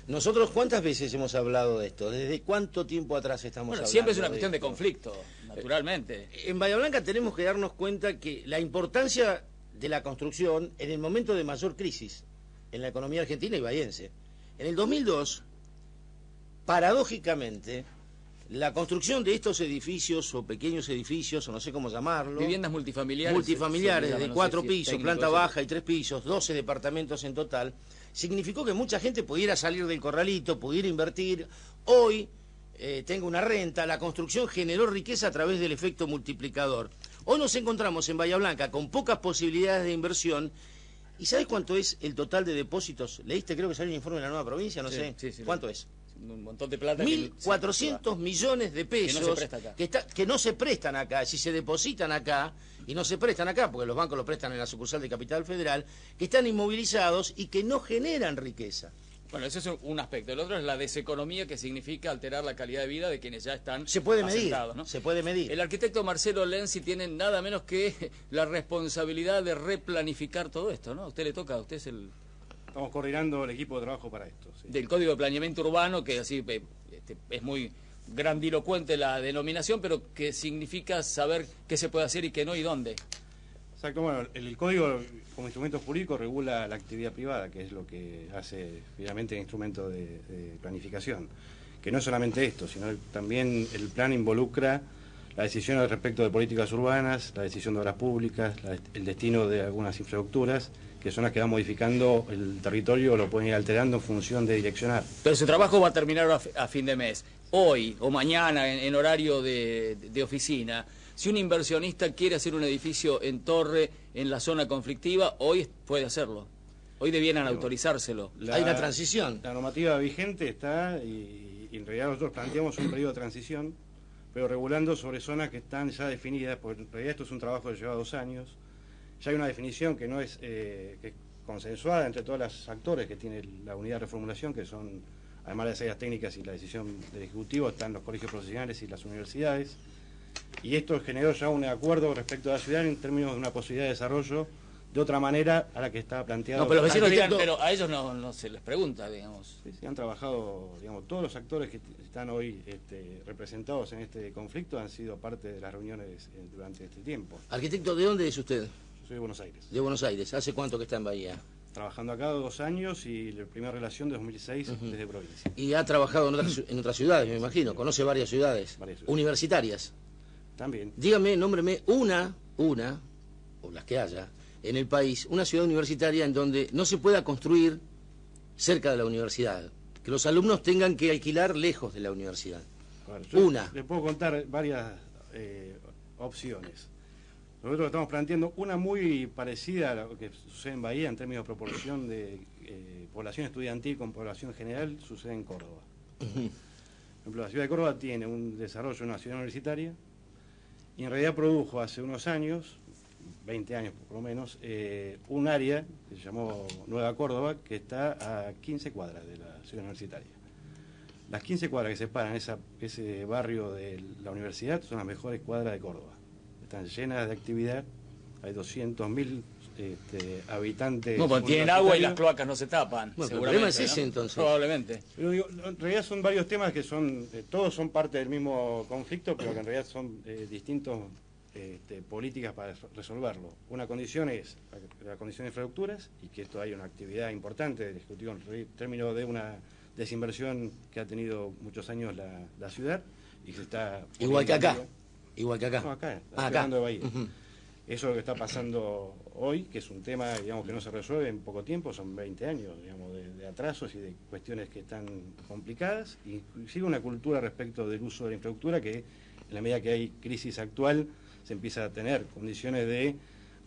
Nosotros, ¿cuántas veces hemos hablado de esto? ¿Desde cuánto tiempo atrás estamos hablando? Siempre es una cuestión de conflicto, naturalmente. En Bahía Blanca tenemos que darnos cuenta que la importancia de la construcción en el momento de mayor crisis en la economía argentina y bahiense. En el 2002, paradójicamente, la construcción de estos edificios o pequeños edificios, o no sé cómo llamarlo... Viviendas multifamiliares. Multifamiliares de 4 pisos, planta baja y 3 pisos, 12 departamentos en total, significó que mucha gente pudiera salir del corralito, pudiera invertir. Hoy tengo una renta, la construcción generó riqueza a través del efecto multiplicador. Hoy nos encontramos en Bahía Blanca con pocas posibilidades de inversión. ¿Y sabes cuánto es el total de depósitos? ¿Leíste? Creo que salió un informe de la Nueva Provincia, no sé. Sí, ¿Cuánto es? Un montón de plata. 1.400 millones de pesos que no se presta acá. Que no se prestan acá. Si se depositan acá y no se prestan acá, porque los bancos lo prestan en la sucursal de Capital Federal, que están inmovilizados y que no generan riqueza. Bueno, ese es un aspecto. El otro es la deseconomía, que significa alterar la calidad de vida de quienes ya están se puede medir, ¿no? Se puede medir. El arquitecto Marcelo Lenzi tiene nada menos que la responsabilidad de replanificar todo esto, ¿no? A usted le toca, usted es el... Estamos coordinando el equipo de trabajo para esto. Sí. Del Código de Planeamiento Urbano, que así es muy grandilocuente la denominación, pero que significa saber qué se puede hacer y qué no y dónde. Exacto, bueno, el código como instrumento jurídico regula la actividad privada, que es lo que hace finalmente el instrumento de planificación. Que no es solamente esto, sino también el plan involucra la decisión respecto de políticas urbanas, la decisión de obras públicas, el destino de algunas infraestructuras, que son las que van modificando el territorio o lo pueden ir alterando en función de direccionar. Pero su trabajo va a terminar a fin de mes. Hoy o mañana, en horario de oficina, si un inversionista quiere hacer un edificio en torre, en la zona conflictiva, hoy puede hacerlo. Hoy debieran autorizárselo. Hay una transición. La normativa vigente está y en realidad nosotros planteamos un periodo de transición, pero regulando sobre zonas que están ya definidas, porque en realidad esto es un trabajo que lleva 2 años. Ya hay una definición que no es, que es consensuada entre todos los actores que tiene la unidad de reformulación, que son, además de las áreas técnicas y la decisión del Ejecutivo, están los colegios profesionales y las universidades. Y esto generó ya un acuerdo respecto a la ciudad en términos de una posibilidad de desarrollo de otra manera a la que estaba planteado. No, pero los vecinos dirán, pero a ellos no se les pregunta, digamos. Sí, han trabajado, digamos, todos los actores que están hoy representados en este conflicto han sido parte de las reuniones durante este tiempo. Arquitecto, ¿de dónde es usted? Yo soy de Buenos Aires. De Buenos Aires. ¿Hace cuánto que está en Bahía? Trabajando acá 2 años y la primera relación de 2006 desde provincia. Y ha trabajado en otras ciudades, me imagino. Conoce varias ciudades. Universitarias. También. Dígame, nómbreme una, o las que haya, en el país, una ciudad universitaria en donde no se pueda construir cerca de la universidad. Que los alumnos tengan que alquilar lejos de la universidad. Bueno, una. Le puedo contar varias opciones. Nosotros estamos planteando una muy parecida a lo que sucede en Bahía en términos de proporción de población estudiantil con población general, sucede en Córdoba. Por ejemplo, la ciudad de Córdoba tiene un desarrollo de una ciudad universitaria y en realidad produjo hace unos años, 20 años por lo menos, un área que se llamó Nueva Córdoba, que está a 15 cuadras de la ciudad universitaria. Las 15 cuadras que separan ese barrio de la universidad son las mejores cuadras de Córdoba. Están llenas de actividad, hay 200.000 habitantes. No, porque tienen agua y las cloacas no se tapan. Bueno, el problema es ese, ¿no? Entonces. Probablemente. Pero digo, en realidad son varios temas que son, todos son parte del mismo conflicto, pero que en realidad son distintos políticas para resolverlo. Una condición es la condición de infraestructuras, y que esto hay una actividad importante del Ejecutivo en términos de una desinversión que ha tenido muchos años la ciudad, y que se está... Igual que acá. Igual que acá. No, acá, hablando de Bahía. Eso es lo que está pasando hoy, que es un tema, digamos, que no se resuelve en poco tiempo, son 20 años, digamos, de atrasos y de cuestiones que están complicadas, y sigue una cultura respecto del uso de la infraestructura que, en la medida que hay crisis actual, se empieza a tener condiciones de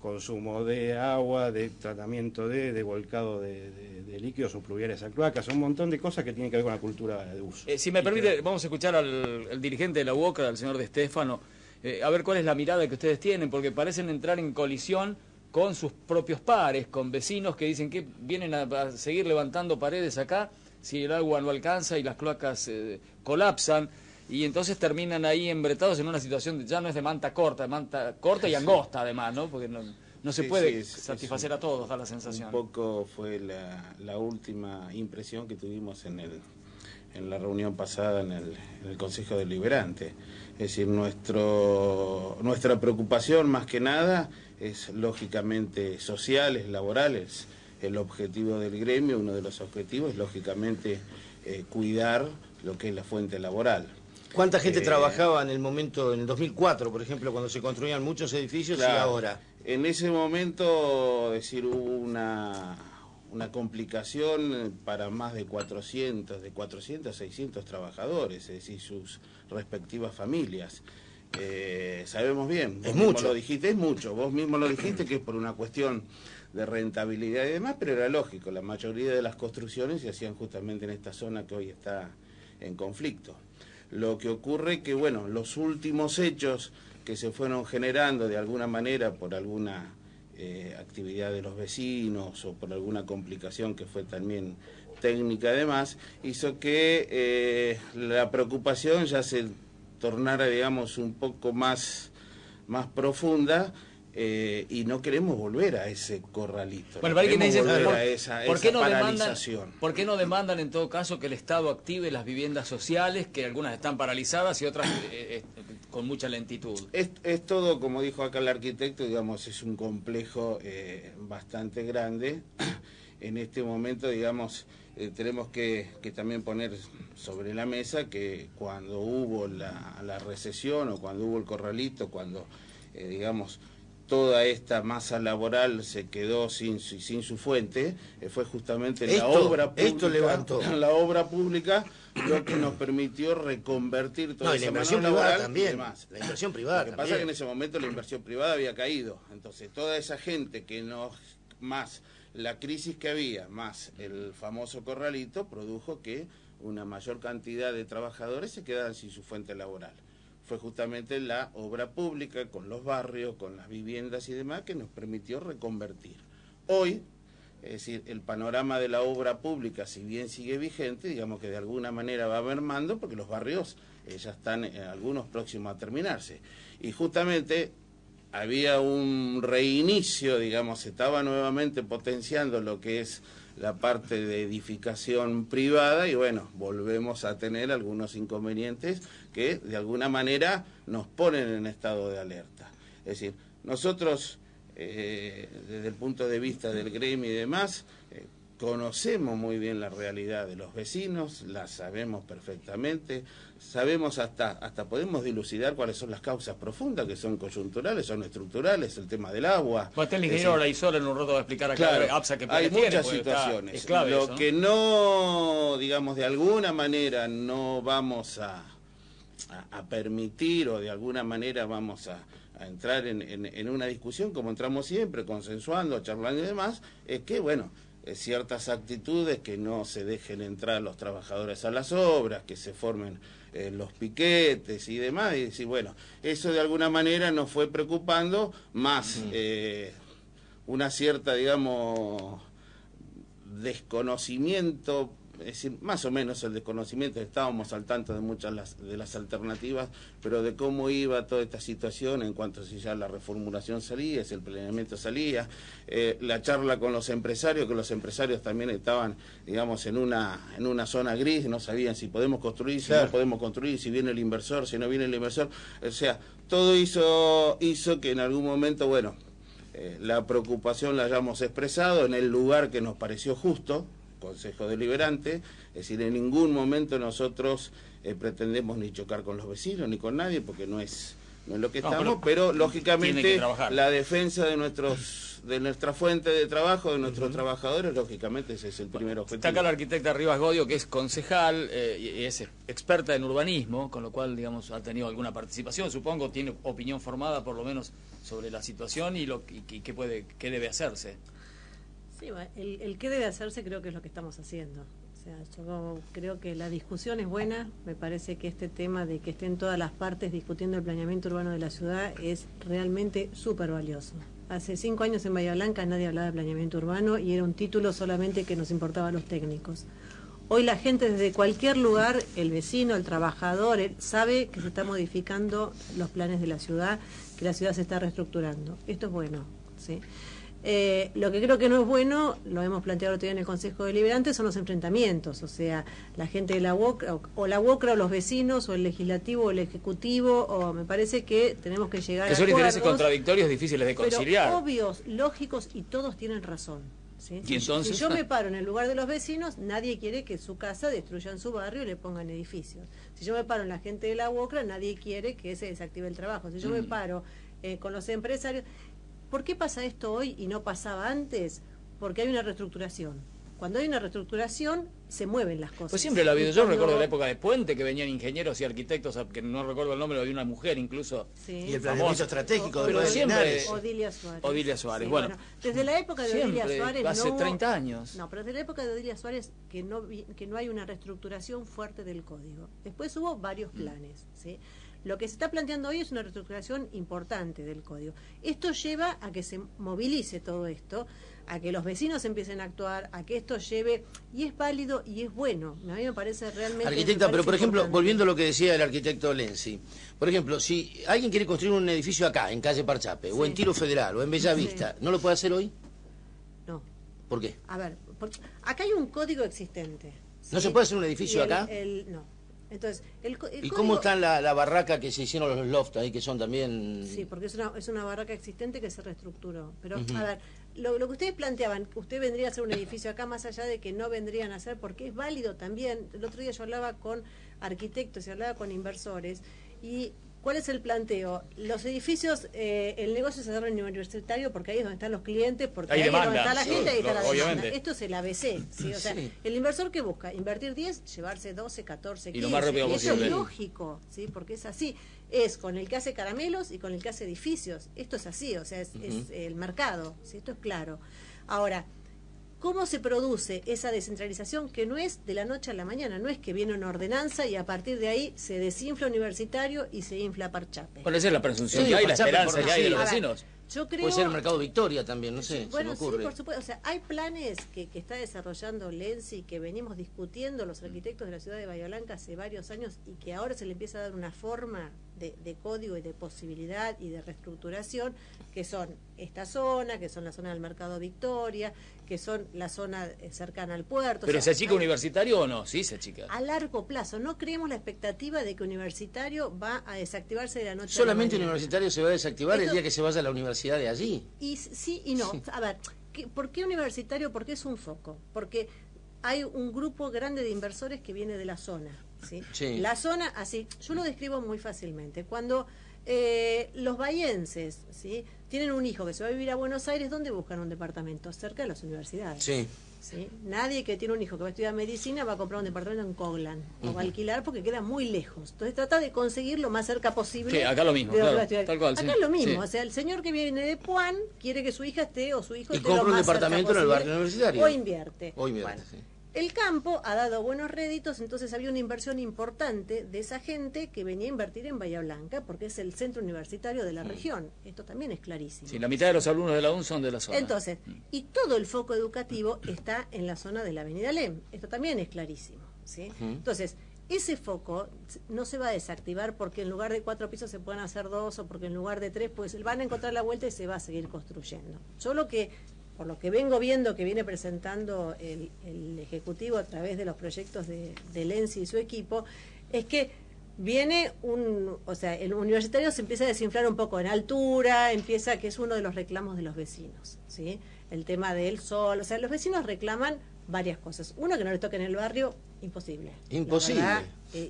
consumo de agua, de tratamiento de volcado de líquidos o pluviales a cloacas, un montón de cosas que tienen que ver con la cultura de uso. Si me permite, vamos a escuchar al dirigente de la UOCRA, al señor De Stefano, a ver cuál es la mirada que ustedes tienen, porque parecen entrar en colisión con sus propios pares, con vecinos que dicen que vienen a seguir levantando paredes acá si el agua no alcanza y las cloacas colapsan, y entonces terminan ahí embretados en una situación ya no es de manta corta y angosta además, ¿no? Porque no no se puede satisfacer a todos, da la sensación. Un poco fue la última impresión que tuvimos en la reunión pasada en el Consejo Deliberante. Es decir, nuestra preocupación más que nada es lógicamente social, es laboral, es el objetivo del gremio, uno de los objetivos es lógicamente cuidar lo que es la fuente laboral. ¿Cuánta gente trabajaba en el momento, en el 2004, por ejemplo, cuando se construían muchos edificios, claro, y ahora? En ese momento, hubo una complicación para más de 400 a 600 trabajadores, es decir, sus respectivas familias. Sabemos bien, es mucho. Lo dijiste, es mucho, vos mismo lo dijiste que es por una cuestión de rentabilidad y demás, pero era lógico, la mayoría de las construcciones se hacían justamente en esta zona que hoy está en conflicto. Lo que ocurre que, bueno, los últimos hechos que se fueron generando de alguna manera por alguna actividad de los vecinos o por alguna complicación que fue también técnica además, hizo que la preocupación ya se tornara, digamos, un poco más profunda. Y no queremos volver a ese corralito. Bueno, ¿por qué no demandan en todo caso que el Estado active las viviendas sociales, que algunas están paralizadas y otras con mucha lentitud? Es todo, como dijo acá el arquitecto, digamos, es un complejo bastante grande. En este momento, digamos, tenemos que también poner sobre la mesa que cuando hubo la recesión o cuando hubo el corralito, cuando, digamos, toda esta masa laboral se quedó sin su fuente, fue justamente la obra pública lo que nos permitió reconvertir toda esa inversión privada también. La inversión privada. Lo que pasa es que en ese momento la inversión privada había caído, entonces toda esa gente más la crisis que había, más el famoso corralito, produjo que una mayor cantidad de trabajadores se quedaran sin su fuente laboral. Fue justamente la obra pública, con los barrios, con las viviendas y demás, que nos permitió reconvertir. Hoy, es decir, el panorama de la obra pública, si bien sigue vigente, digamos que de alguna manera va mermando, porque los barrios ya están algunos próximos a terminarse. Y justamente había un reinicio, digamos, se estaba nuevamente potenciando lo que es la parte de edificación privada y bueno, volvemos a tener algunos inconvenientes que de alguna manera nos ponen en estado de alerta. Es decir, nosotros desde el punto de vista del gremio y demás, conocemos muy bien la realidad de los vecinos, la sabemos perfectamente, sabemos hasta podemos dilucidar cuáles son las causas profundas, que son coyunturales, son estructurales, el tema del agua. Bueno, el ingeniero Laizola en un rato va a explicar acá, claro, APSA que hay muchas situaciones. Es clave Lo eso, ¿no? que no, digamos, de alguna manera no vamos a permitir o de alguna manera vamos a entrar en una discusión como entramos siempre, consensuando, charlando y demás, es que, bueno, ciertas actitudes, que no se dejen entrar los trabajadores a las obras, que se formen los piquetes y demás, y decir, bueno, eso de alguna manera nos fue preocupando, más una cierta, digamos, desconocimiento, es decir, más o menos el desconocimiento, estábamos al tanto de muchas de las alternativas, pero de cómo iba toda esta situación en cuanto a si ya la reformulación salía, si el planeamiento salía, la charla con los empresarios, que los empresarios también estaban, digamos, en una zona gris, no sabían si podemos construir, si no podemos construir, si viene el inversor, si no viene el inversor, o sea, todo hizo que en algún momento, bueno, la preocupación la hayamos expresado en el lugar que nos pareció justo, Consejo Deliberante, es decir, en ningún momento nosotros pretendemos ni chocar con los vecinos ni con nadie, porque no es lo que estamos, pero lógicamente la defensa de nuestra fuente de trabajo, de nuestros trabajadores, lógicamente ese es el primer objetivo. Está acá la arquitecta Rivas Godio, que es concejal y es experta en urbanismo, con lo cual, digamos, ha tenido alguna participación, supongo, tiene opinión formada por lo menos sobre la situación y qué debe hacerse. Sí, el qué debe hacerse creo que es lo que estamos haciendo. O sea, yo creo que la discusión es buena, me parece que este tema de que estén todas las partes discutiendo el planeamiento urbano de la ciudad es realmente súper valioso. Hace 5 años en Bahía Blanca nadie hablaba de planeamiento urbano y era un título solamente que nos importaba a los técnicos. Hoy la gente desde cualquier lugar, el vecino, el trabajador, sabe que se están modificando los planes de la ciudad, que la ciudad se está reestructurando. Esto es bueno. ¿sí? Lo que creo que no es bueno, lo hemos planteado otro día en el Consejo Deliberante, son los enfrentamientos, o sea, la gente de la UOCRA, o la UOCRA, o los vecinos, o el Legislativo, o el Ejecutivo, o me parece que tenemos que llegar a son acuerdos, intereses contradictorios difíciles de conciliar. pero obvios, lógicos, y todos tienen razón. ¿Sí? ¿Y entonces? Si yo me paro en el lugar de los vecinos, nadie quiere que su casa destruyan su barrio y le pongan edificios. Si yo me paro en la gente de la UOCRA, nadie quiere que se desactive el trabajo. Si yo me paro con los empresarios... ¿Por qué pasa esto hoy y no pasaba antes? Porque hay una reestructuración. Cuando hay una reestructuración, se mueven las cosas. Pues siempre lo ha habido. Yo recuerdo la época de Puente, que venían ingenieros y arquitectos, que no recuerdo el nombre, había una mujer incluso. Sí. Y el planeamiento estratégico de pero los siempre Odilia Suárez. Sí, bueno, desde la época de Odilia Suárez hace 30 años. No, pero desde la época de Odilia Suárez que no hay una reestructuración fuerte del código. Después hubo varios planes, ¿sí? Lo que se está planteando hoy es una reestructuración importante del código. Esto lleva a que se movilice todo esto, a que los vecinos empiecen a actuar, a que esto lleve, y es válido y es bueno. A mí me parece realmente... Arquitecta, pero por ejemplo, volviendo a lo que decía el arquitecto Lenzi, por ejemplo, si alguien quiere construir un edificio acá, en calle Parchape, o en Tiro Federal, o en Bellavista, ¿no lo puede hacer hoy? No. ¿Por qué? A ver, acá hay un código existente. ¿No se puede hacer un edificio acá? No. Entonces, el ¿Y cómo está la barraca que se hicieron los lofts ahí, que son también...? Sí, porque es una barraca existente que se reestructuró. Pero, a ver, lo que ustedes planteaban, usted vendría a hacer un edificio acá, más allá de que no vendrían a hacer, porque es válido también. El otro día yo hablaba con arquitectos y hablaba con inversores, y ¿cuál es el planteo? Los edificios, el negocio se agarra en el universitario porque ahí es donde están los clientes, porque ahí es donde está la gente, ahí está la demanda. Esto es el ABC, ¿sí? O sea, el inversor que busca invertir 10, llevarse 12, 14, 15. Y lo más rápido posible. Eso es lógico, ¿sí? Porque es así. Es con el que hace caramelos y con el que hace edificios. Esto es así, o sea, es el mercado, ¿sí? Esto es claro. Ahora, ¿cómo se produce esa descentralización que no es de la noche a la mañana? No es que viene una ordenanza y a partir de ahí se desinfla Universitario y se infla Parchape. Bueno, esa es la presunción que hay, la esperanza que hay de los vecinos. Yo creo, puede ser el Mercado Victoria también, no sé, bueno, se me ocurre. Sí, por supuesto. O sea, hay planes que está desarrollando Lenzi, que venimos discutiendo los arquitectos de la ciudad de Bahía Blanca hace varios años y que ahora se le empieza a dar una forma de código y de posibilidad y de reestructuración, que son esta zona, que son la zona del Mercado Victoria, que son la zona cercana al puerto. ¿Pero o sea, se achica Universitario o no? Sí, se achica. A largo plazo. No creemos la expectativa de que Universitario va a desactivarse de la noche Solamente a la mañana. Universitario se va a desactivar el día que se vaya a la universidad de allí. Y sí y no. A ver, ¿por qué Universitario? Porque es un foco. Porque hay un grupo grande de inversores que viene de la zona. ¿Sí? Sí. La zona, así, yo lo describo muy fácilmente. Cuando los bahienses, ¿sí?, tienen un hijo que se va a vivir a Buenos Aires, ¿dónde buscan un departamento? Cerca de las universidades. Sí. ¿Sí? Nadie que tiene un hijo que va a estudiar medicina va a comprar un departamento en Coglan o va a alquilar porque queda muy lejos. Entonces trata de conseguir lo más cerca posible. Sí, acá lo mismo, claro, tal cual. Acá es lo mismo, o sea, el señor que viene de Puan quiere que su hija esté o su hijo esté compra lo un más departamento cerca en el posible, barrio universitario. o invierte. Bueno, sí. El campo ha dado buenos réditos, entonces había una inversión importante de esa gente que venía a invertir en Bahía Blanca porque es el centro universitario de la región. Esto también es clarísimo. Sí, la mitad de los alumnos de la UNS son de la zona. Entonces, y todo el foco educativo está en la zona de la Avenida Lem. Esto también es clarísimo, ¿sí? Entonces, ese foco no se va a desactivar porque en lugar de 4 pisos se puedan hacer 2 o porque en lugar de 3 pues van a encontrar la vuelta y se va a seguir construyendo. Solo que por lo que vengo viendo que viene presentando el Ejecutivo a través de los proyectos de Lenzi y su equipo, es que viene o sea, el universitario se empieza a desinflar un poco en altura, empieza, que es uno de los reclamos de los vecinos, ¿sí? El tema del sol, o sea, los vecinos reclaman varias cosas. Uno, que no les toque en el barrio, imposible. Imposible. Verdad,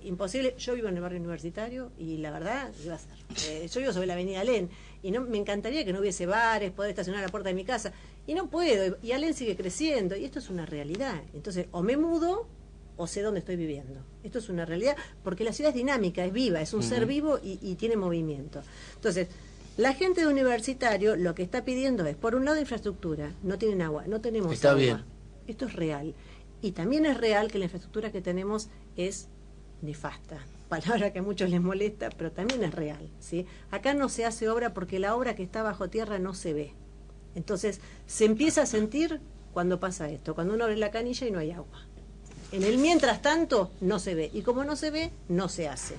imposible. Yo vivo en el barrio universitario y la verdad, iba a ser. Yo vivo sobre la avenida Alén y no me encantaría que no hubiese bares, poder estacionar a la puerta de mi casa. Y no puedo, y Alén sigue creciendo, y esto es una realidad. Entonces, o me mudo, o sé dónde estoy viviendo. Esto es una realidad, porque la ciudad es dinámica, es viva, es un ser vivo y tiene movimiento. Entonces, la gente de universitario lo que está pidiendo es, por un lado, infraestructura. No tienen agua, no tenemos Está agua. bien. Esto es real. Y también es real que la infraestructura que tenemos es nefasta. Palabra que a muchos les molesta, pero también es real, ¿sí? Acá no se hace obra porque la obra que está bajo tierra no se ve. Entonces, se empieza a sentir cuando pasa esto, cuando uno abre la canilla y no hay agua. En el mientras tanto, no se ve. Y como no se ve, no se hace.